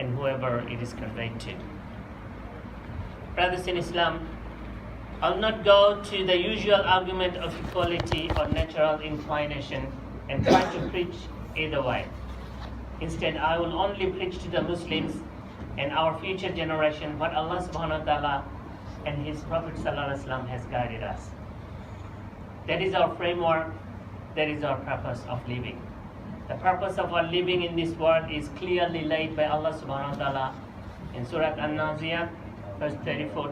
and whoever it is conveyed to. Brothers in Islam, I'll not go to the usual argument of equality or natural inclination and try to preach either way. Instead, I will only preach to the Muslims and our future generation what Allah subhanahu wa ta'ala and His Prophet sallallahu alaihi wasallam has guided us. That is our framework, that is our purpose of living. The purpose of our living in this world is clearly laid by Allah subhanahu wa ta'ala in Surah An-Naziyat, verse 34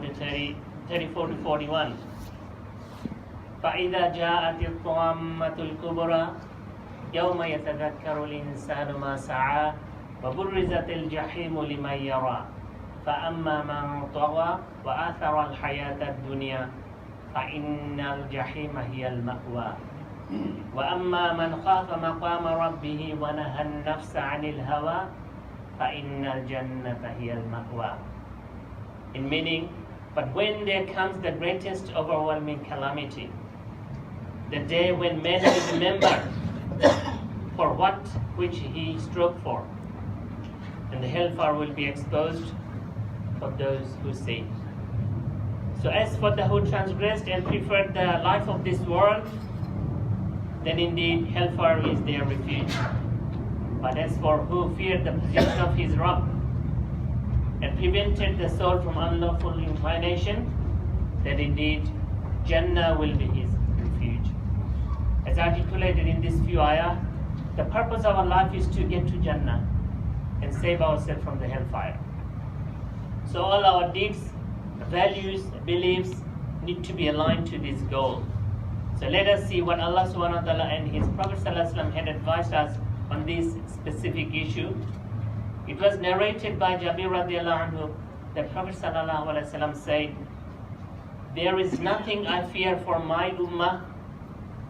to 41. فَإِذَا جَاءَتِ الطَّامَّةُ الْكُبْرَى يَوْمَ يَتَذَكَّرُ الْإِنسَانُ مَا سَعَى وَبُرِّزَتِ الْجَحِيمُ لِمَنْ يَرَى فَأَمَّا مَنْ طَغَى وَآثَرَ الْحَيَاةَ الدُّنْيَا فَإِنَّ الْجَحِيمَ هِيَ الْمَأْوَى وَأَمَّا مَنْ خَافَ مَقَامَ رَبِّهِ وَنَهَى النَّفْسَ عَنِ الْهَوَى فَإِنَّ الْجَنَّةَ هِيَ الْمَأْوَى. In meaning, but when there comes the greatest overwhelming calamity, the day when man will remember for what which he strove for, and the hellfire will be exposed for those who sin. So as for the who transgressed and preferred the life of this world, then indeed hellfire is their refuge. But as for who feared the position of his Rabb and prevented the soul from unlawful inclination, then indeed Jannah will be his refuge. As articulated in this few ayah, the purpose of our life is to get to Jannah and save ourselves from the hellfire. So all our deeds, values, beliefs need to be aligned to this goal. So let us see what Allah subhanahu wa ta'ala and His Prophet sallallahu alaihi wasallam had advised us on this specific issue. It was narrated by Jabir radiallahu anhu that Prophet sallallahu alaihi wasallam said, "There is nothing I fear for my ummah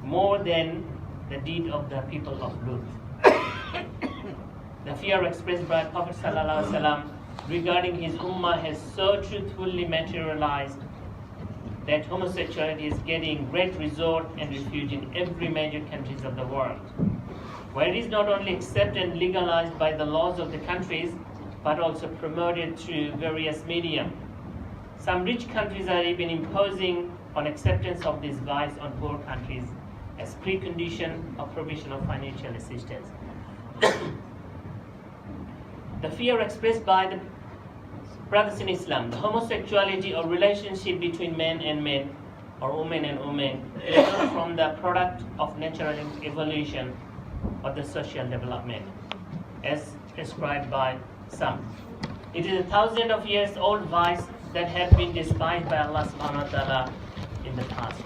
more than the deed of the people of Lut." The fear expressed by Prophet sallallahu alaihi wasallam regarding his ummah has so truthfully materialized that homosexuality is getting great resort and refuge in every major countries of the world, where it is not only accepted and legalized by the laws of the countries, but also promoted through various media. Some rich countries are even imposing on acceptance of this vice on poor countries as precondition of provision of financial assistance. The fear expressed by the brothers in Islam, the homosexuality or relationship between men and men or women and women, is not from the product of natural evolution or the social development, as prescribed by some. It is 1,000 of years old vice that have been despised by Allah subhanahu wa ta'ala in the past.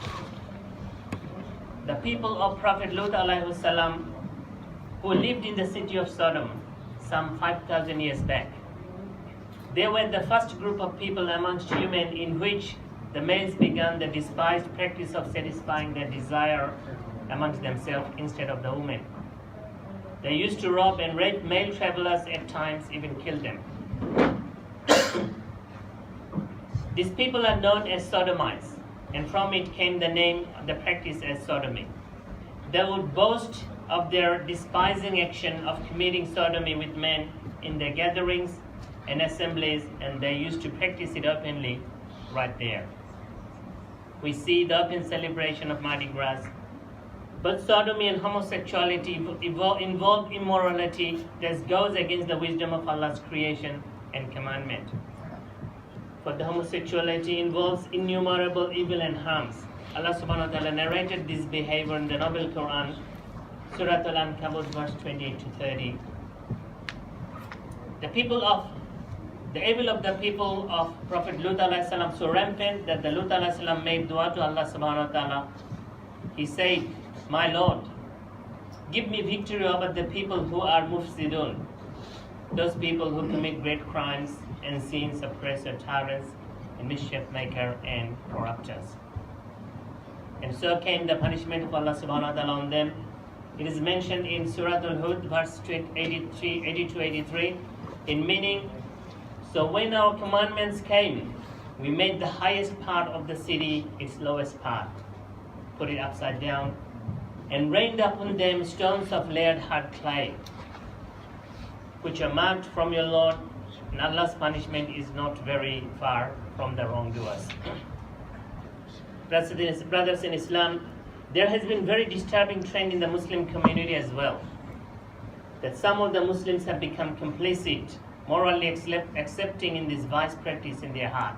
The people of Prophet Lut alayhi wasalam, who lived in the city of Sodom some 5,000 years back, they were the first group of people amongst human in which the males began the despised practice of satisfying their desire amongst themselves instead of the women. They used to rob and rape male travelers, at times even kill them. These people are known as sodomites, and from it came the name of the practice as sodomy. They would boast of their despising action of committing sodomy with men in their gatherings and assemblies, and they used to practice it openly right there. We see the open celebration of Mardi Gras. Both sodomy and homosexuality involve immorality that goes against the wisdom of Allah's creation and commandment. For the homosexuality involves innumerable evil and harms. Allah subhanahu wa ta'ala narrated this behavior in the Noble Quran, Surah Al-Ankabut, verse 28 to 30. The evil of the people of Prophet Lut alayhi salam so rampant that the Lut alayhi salam made dua to Allah subhanahu wa ta'ala. He said, "My Lord, give me victory over the people who are mufsidun, those people who commit great crimes and sins, oppressor, tyrants, and mischief maker and corruptors." And so came the punishment of Allah subhanahu wa ta'ala on them. It is mentioned in Surah Al-Hud, verse 80-83, in meaning, so when our commandments came, we made the highest part of the city its lowest part, put it upside down, and rained upon them stones of layered hard clay, which are marked from your Lord And Allah's punishment is not very far from the wrongdoers. Brothers in Islam, there has been very disturbing trend in the Muslim community as well, that some of the Muslims have become complicit, morally accepting in this vice practice in their heart,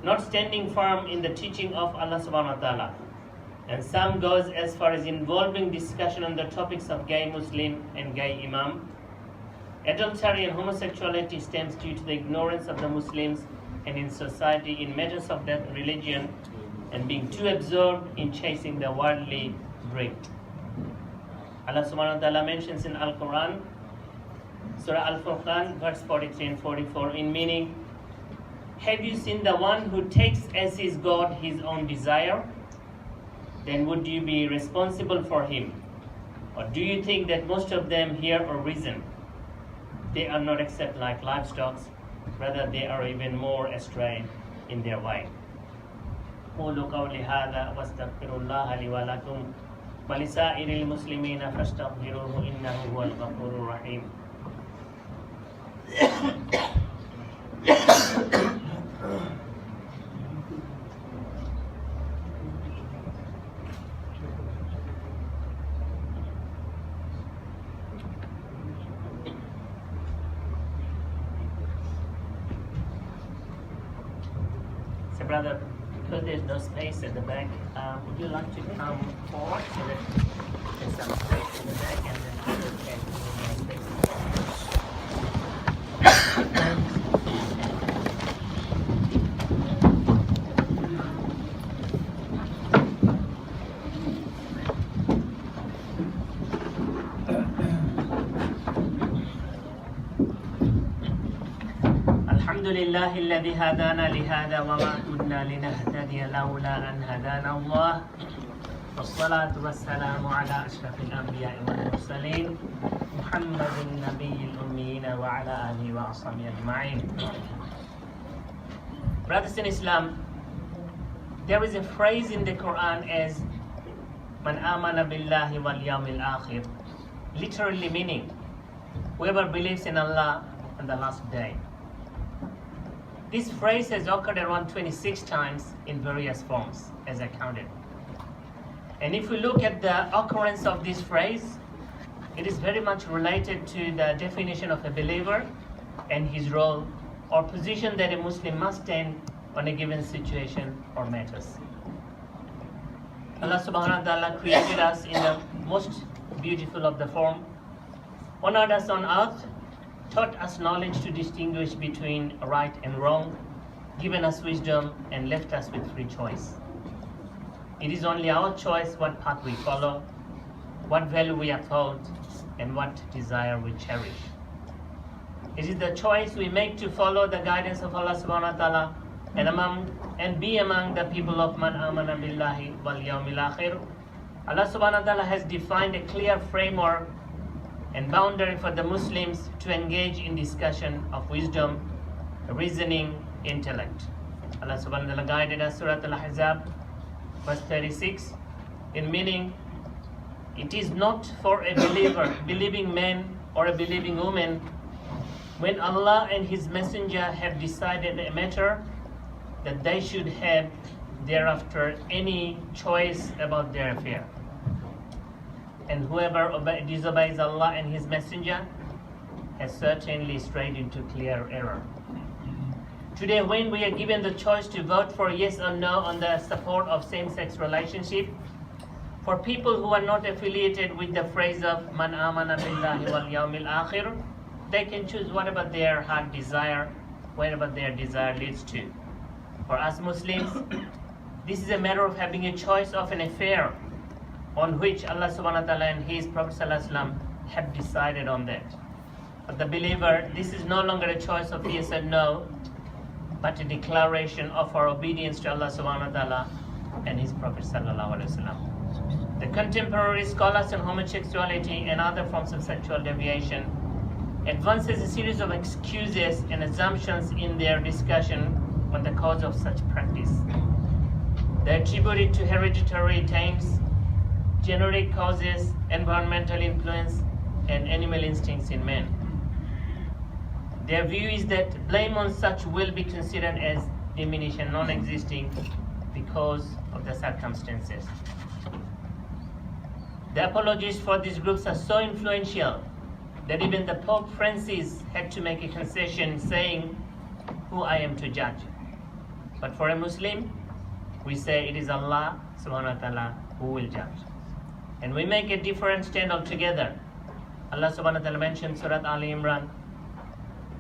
not standing firm in the teaching of Allah subhanahu wa ta'ala. And some goes as far as involving discussion on the topics of gay Muslim and gay Imam. Adultery and homosexuality stems due to the ignorance of the Muslims and in society in matters of that religion, and being too absorbed in chasing the worldly bread. Allah subhanahu wa ta'ala mentions in Al-Quran, Surah Al-Furqan, verse 43 and 44, in meaning, have you seen the one who takes as his God his own desire? Then would you be responsible for him? Or do you think that most of them hear or reason? They are not except like livestock, rather they are even more astray in their way. قولوا قولي هذا واستغفر الله لي ولكم ولسائر المسلمين فاستغفروه إنه هو الغفور الرحيم. So brother, because there's no space at the back, would you like to come forward so that there's some space in the back, and then we can move more الحمد لله الذي هدانا لهذا وما كنا لنهتدي لولا أن هدانا الله والصلاة والسلام على أشرف الأنبياء والمرسلين محمد النبي الأميين وعلى آله وأصحابه أجمعين. Brothers in Islam, there is a phrase in the Quran as Man amana billahi wal yawmil akhir, literally meaning whoever believes in Allah on the last day. This phrase has occurred around 26 times in various forms, as I counted. And if we look at the occurrence of this phrase, it is very much related to the definition of a believer and his role or position that a Muslim must stand on a given situation or matters. Allah subhanahu wa ta'ala created us in the most beautiful of the form, honored us on earth, taught us knowledge to distinguish between right and wrong, given us wisdom, and left us with free choice. It is only our choice what path we follow, what value we uphold, and what desire we cherish. It is the choice we make to follow the guidance of Allah subhanahu wa ta'ala and be among the people of Man amana billahi wal yawmil akhir. Allah subhanahu wa ta'ala has defined a clear framework and boundary for the Muslims to engage in discussion of wisdom, reasoning, intellect. Allah subhanahu wa ta'ala guided us, Surah Al-Ahzab, verse 36, in meaning, it is not for a believer, believing man or a believing woman, when Allah and His Messenger have decided a matter, that they should have thereafter any choice about their affair. And whoever disobeys Allah and His Messenger has certainly strayed into clear error. Today, when we are given the choice to vote for yes or no on the support of same-sex relationship, for people who are not affiliated with the phrase of Man amana billahi wal yawmil akhir, they can choose whatever their heart desire, wherever their desire leads to. For us Muslims, this is a matter of having a choice of an affair on which Allah subhanahu wa ta'ala and His Prophet sallallahu alaihi wasallam have decided on that. But the believer, this is no longer a choice of yes or no, but a declaration of our obedience to Allah subhanahu wa ta'ala and His Prophet sallallahu alaihi wasallam. The contemporary scholars on homosexuality and other forms of sexual deviation advances a series of excuses and assumptions in their discussion on the cause of such practice. They attribute it to hereditary taints, genetic causes, environmental influence, and animal instincts in men. Their view is that blame on such will be considered as diminished and non-existing because of the circumstances. The apologists for these groups are so influential that even the Pope Francis had to make a concession saying, "Who I am to judge?" But for a Muslim, we say it is Allah subhanahu wa ta'ala who will judge. And we make a different stand altogether. Allah subhanahu wa ta'ala mentioned Surah Ali Imran,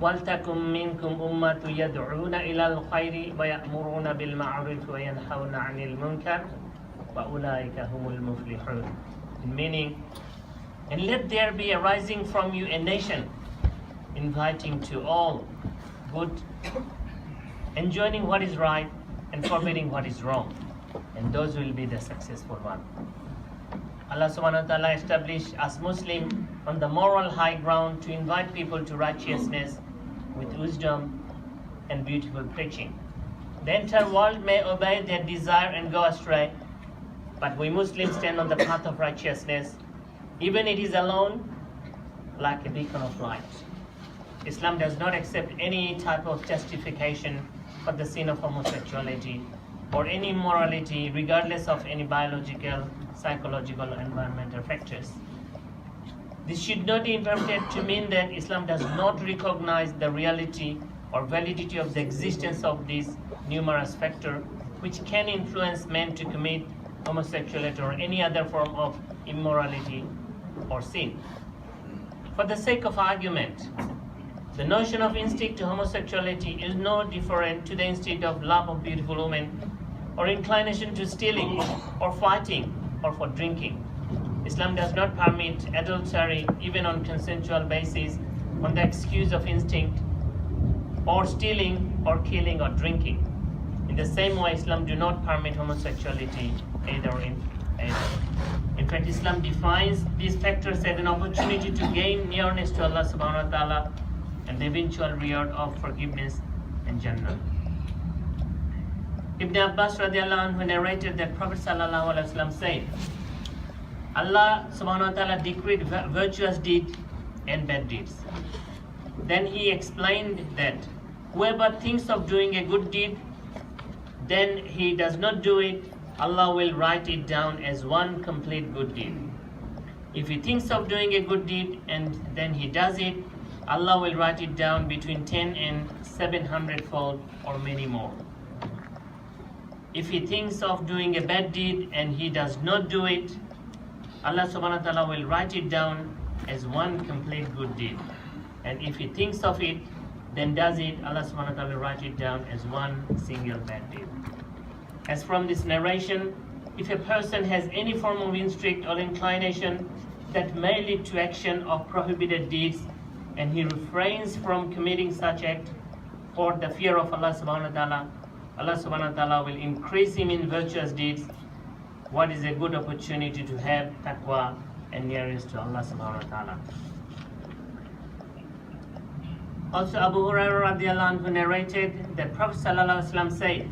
وَلْتَكُمْ مِنْكُمْ أُمَّةٌ يَدْعُونَ إِلَى الْخَيْرِ وَيَأْمُرُونَ بِالْمَعْرُوفِ وَيَنْهَوْنَ عَنِ الْمُنْكَرِ وَأُولَٰئِكَ هُمُ الْمُفْلِحُونَ. Meaning, and let there be arising from you a nation, inviting to all good, enjoining what is right and forbidding what is wrong, and those will be the successful one. Allah subhanahu wa ta'ala established us Muslim on the moral high ground to invite people to righteousness with wisdom and beautiful preaching. The entire world may obey their desire and go astray, but we Muslims stand on the path of righteousness, even it is alone, like a beacon of light. Islam does not accept any type of justification for the sin of homosexuality or any immorality, regardless of any biological, psychological, or environmental factors. This should not be interpreted to mean that Islam does not recognize the reality or validity of the existence of these numerous factors which can influence men to commit homosexuality or any other form of immorality or sin. For the sake of argument, the notion of instinct to homosexuality is no different to the instinct of love of beautiful women or inclination to stealing or fighting or for drinking. Islam does not permit adultery even on consensual basis on the excuse of instinct or stealing or killing or drinking. In the same way, Islam do not permit homosexuality either in either. In fact, Islam defines these factors as an opportunity to gain nearness to Allah subhanahu wa ta'ala and the eventual reward of forgiveness and Jannah. Ibn Abbas radiallahu anhu narrated that Prophet sallallahu alaihi wasallam said, Allah subhanahu wa ta'ala decreed virtuous deeds and bad deeds. Then he explained that whoever thinks of doing a good deed, then he does not do it, Allah will write it down as one complete good deed. If he thinks of doing a good deed and then he does it, Allah will write it down between 10 and 700-fold or many more. If he thinks of doing a bad deed and he does not do it, Allah subhanahu wa ta'ala will write it down as one complete good deed. And if he thinks of it, then does it, Allah subhanahu wa ta'ala will write it down as one single bad deed. As from this narration, if a person has any form of instinct or inclination that may lead to action of prohibited deeds, and he refrains from committing such act for the fear of Allah subhanahu wa ta'ala, Allah subhanahu wa ta'ala will increase him in virtuous deeds. What is a good opportunity to have taqwa and nearness to Allah subhanahu wa ta'ala. Also, Abu Hurairah radiallahu anhu narrated that Prophet sallallahu alaihi wasallam said,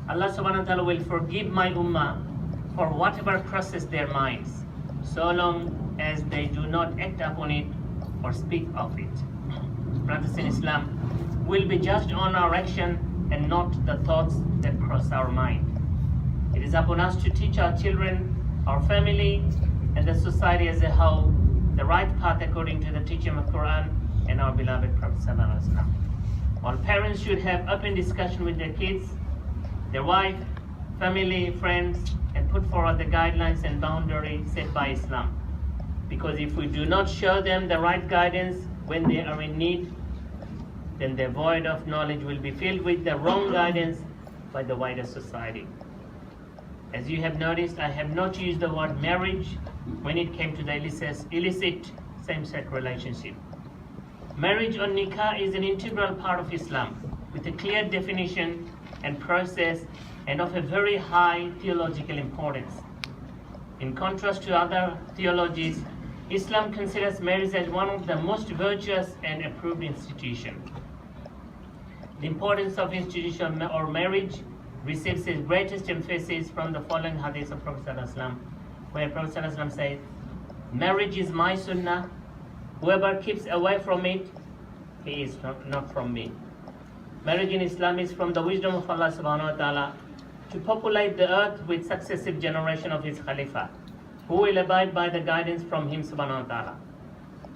Allah subhanahu wa ta'ala will forgive my ummah for whatever crosses their minds, so long as they do not act upon it or speak of it. Brothers in Islam, will be judged on our action and not the thoughts that cross our mind. It is upon us to teach our children, our family, and the society as a whole the right path according to the teaching of Quran and our beloved Prophet sallallahu alaihi wasallam. All parents should have open discussion with their kids, their wife, family, friends, and put forward the guidelines and boundaries set by Islam. Because if we do not show them the right guidance when they are in need, then their void of knowledge will be filled with the wrong guidance by the wider society. As you have noticed, I have not used the word marriage when it came to the illicit same-sex relationship. Marriage or nikah is an integral part of Islam with a clear definition and process and of a very high theological importance. In contrast to other theologies, Islam considers marriage as one of the most virtuous and approved institutions. The importance of institution or marriage receives its greatest emphasis from the following hadith of Prophet ﷺ, where Prophet ﷺ said, "Marriage is my sunnah. Whoever keeps away from it he is not from me. Marriage in Islam is from the wisdom of Allah subhanahu wa ta'ala to populate the earth with successive generation of his Khalifa, who will abide by the guidance from him subhanahu wa ta'ala.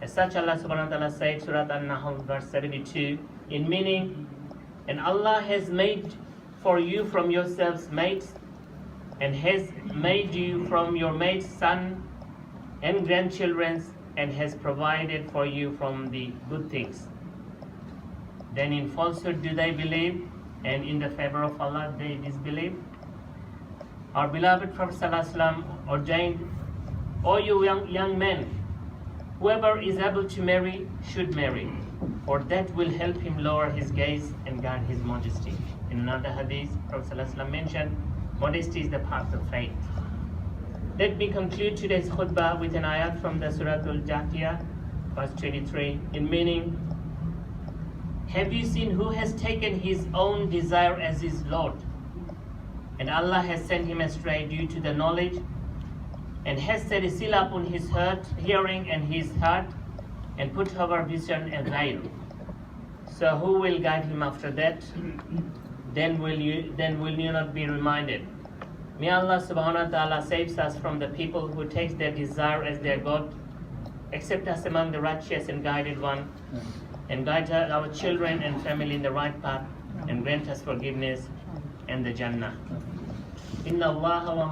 As such, Allah subhanahu wa ta'ala said, Surah An-Nahl verse 72, in meaning, and Allah has made for you from yourselves mates, and has made you from your mates son and grandchildren, and has provided for you from the good things. Then in falsehood do they believe, and in the favor of Allah they disbelieve. Our beloved Prophet ﷺ ordained, O you young men, whoever is able to marry should marry, for that will help him lower his gaze and guard his modesty. In another hadith, Prophet ﷺ mentioned, modesty is the path of faith. Let me conclude today's khutbah with an ayat from the Surah Al-Jathiyah, verse 23, in meaning, have you seen who has taken his own desire as his Lord, and Allah has sent him astray due to the knowledge, and has set a seal upon his hearing and his heart, and put over vision a veil. So who will guide him after that? Then will you not be reminded? May Allah subhanahu wa ta'ala saves us from the people who takes their desire as their God. Accept us among the righteous and guided one, and guide our children and family in the right path, and grant us forgiveness and the Jannah. Inna Allah wa